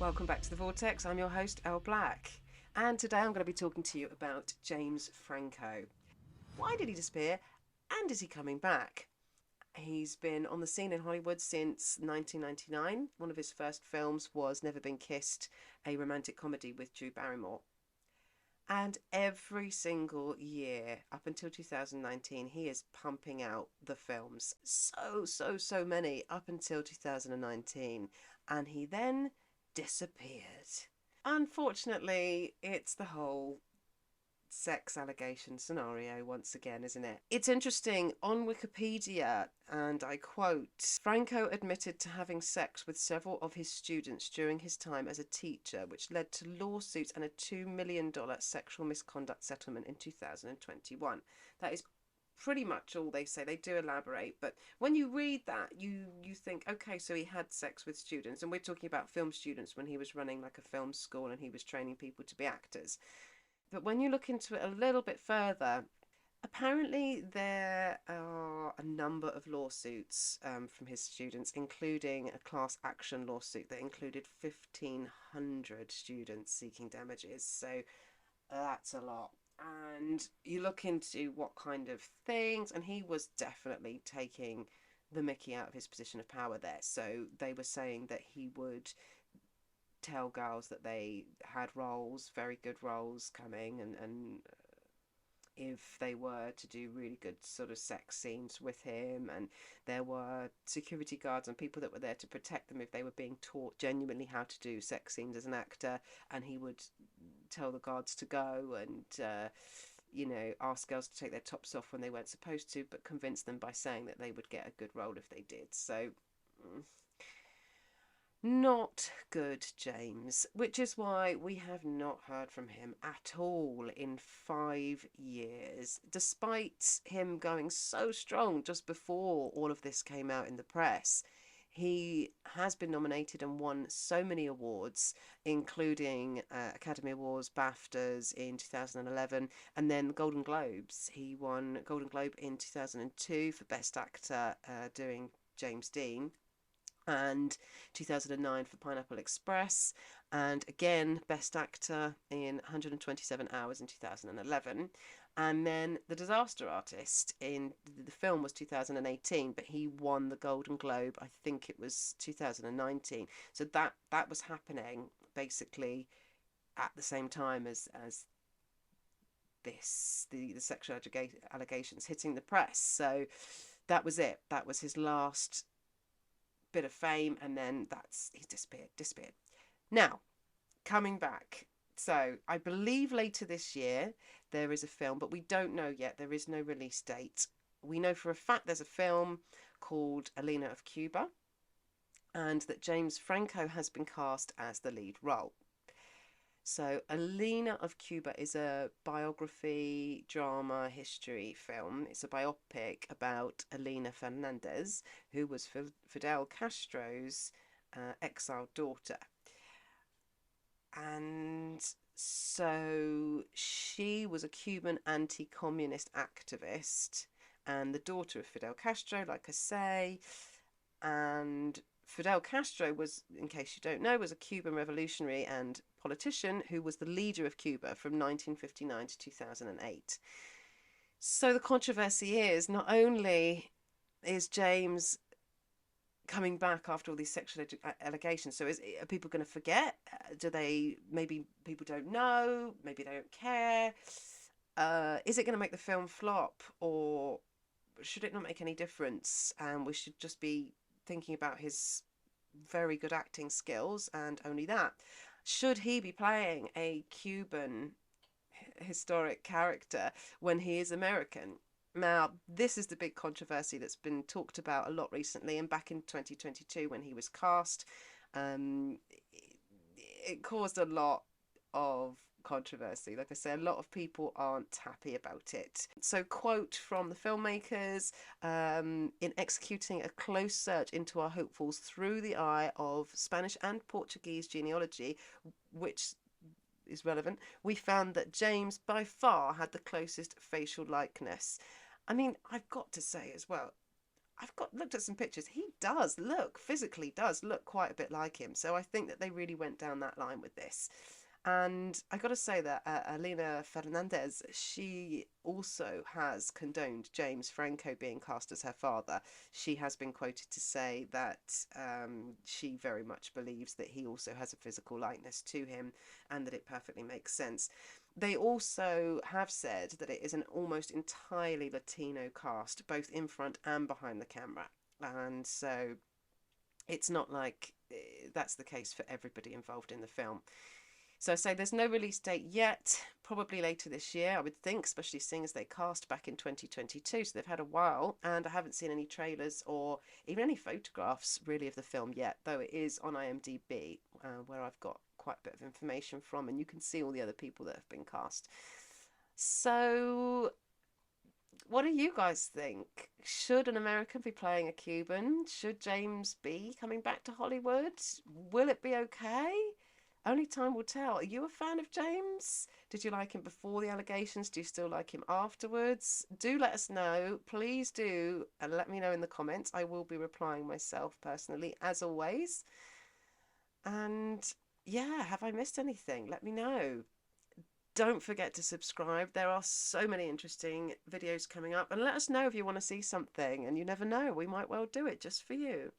Welcome back to the Vortex. I'm your host, Elle Black. And today I'm going to be talking to you about James Franco. Why did he disappear? And is he coming back? He's been on the scene in Hollywood since 1999. One of his first films was Never Been Kissed, a romantic comedy with Drew Barrymore. And every single year up until 2019, he is pumping out the films. So many up until 2019. And he then disappeared. Unfortunately, it's the whole sex allegation scenario once again, isn't it? It's interesting. On Wikipedia, and I quote, Franco admitted to having sex with several of his students during his time as a teacher, which led to lawsuits and a $2 million sexual misconduct settlement in 2021. That is pretty much all they say. They do elaborate, but when you read that, you think, okay, so he had sex with students, and we're talking about film students when he was running like a film school and he was training people to be actors. But when you look into it a little bit further, apparently there are a number of lawsuits from his students, including a class action lawsuit that included 1,500 students seeking damages. So that's a lot. And you look into what kind of things, and he was definitely taking the mickey out of his position of power there. So they were saying that he would tell girls that they had roles, very good roles coming, and if they were to do really good sort of sex scenes with him, and there were security guards and people that were there to protect them if they were being taught genuinely how to do sex scenes as an actor, and he would tell the guards to go and ask girls to take their tops off when they weren't supposed to, but convince them by saying that they would get a good role if they did. So not good, James, which is why we have not heard from him at all in 5 years, despite him going so strong just before all of this came out in the press. He has been nominated and won so many awards, including Academy Awards, BAFTAs in 2011, and then the Golden Globes. He won Golden Globe in 2002 for Best Actor doing James Dean, and 2009 for Pineapple Express, and again Best Actor in 127 Hours in 2011. And then The Disaster Artist in the film was 2018, but he won the Golden Globe, I think it was 2019. So that was happening basically at the same time as the sexual allegations hitting the press. So that was it. That was his last bit of fame, and then he disappeared. Now, coming back, so I believe later this year there is a film, but we don't know yet. There is no release date. We know for a fact there's a film called Elena of Cuba, and that James Franco has been cast as the lead role. So Elena of Cuba is a biography, drama, history film. It's a biopic about Elena Fernandez, who was Fidel Castro's exiled daughter. And so she was a Cuban anti-communist activist and the daughter of Fidel Castro, like I say. And Fidel Castro was, in case you don't know, was a Cuban revolutionary and politician who was the leader of Cuba from 1959 to 2008. So the controversy is, not only is James coming back after all these sexual allegations, so are people going to forget? Maybe people don't know, maybe they don't care. Is it going to make the film flop, or should it not make any difference, and we should just be thinking about his very good acting skills and only that? Should he be playing a Cuban historic character when he is American? Now, this is the big controversy that's been talked about a lot recently, and back in 2022 when he was cast, it caused a lot of controversy. Like I say, a lot of people aren't happy about it. So, quote from the filmmakers, in executing a close search into our hopefuls through the eye of Spanish and Portuguese genealogy, which is relevant, we found that James by far had the closest facial likeness. I mean, I've got to say as well, I've got looked at some pictures. He does look, physically does look quite a bit like him. So I think that they really went down that line with this. And I got to say that Alina Fernandez, she also has condoned James Franco being cast as her father. She has been quoted to say that she very much believes that he also has a physical likeness to him and that it perfectly makes sense. They also have said that it is an almost entirely Latino cast, both in front and behind the camera. And so it's not like that's the case for everybody involved in the film. So I say there's no release date yet, probably later this year, I would think, especially seeing as they cast back in 2022. So they've had a while, and I haven't seen any trailers or even any photographs really of the film yet, though it is on IMDb, where I've got quite a bit of information from, and you can see all the other people that have been cast. So what do you guys think? Should an American be playing a Cuban? Should James be coming back to Hollywood? Will it be okay? Only time will tell. Are you a fan of James? Did you like him before the allegations? Do you still like him afterwards? Do let us know. Please do. And let me know in the comments. I will be replying myself personally, as always. And yeah, have I missed anything? Let me know. Don't forget to subscribe. There are so many interesting videos coming up. And let us know if you want to see something. And you never know, we might well do it just for you.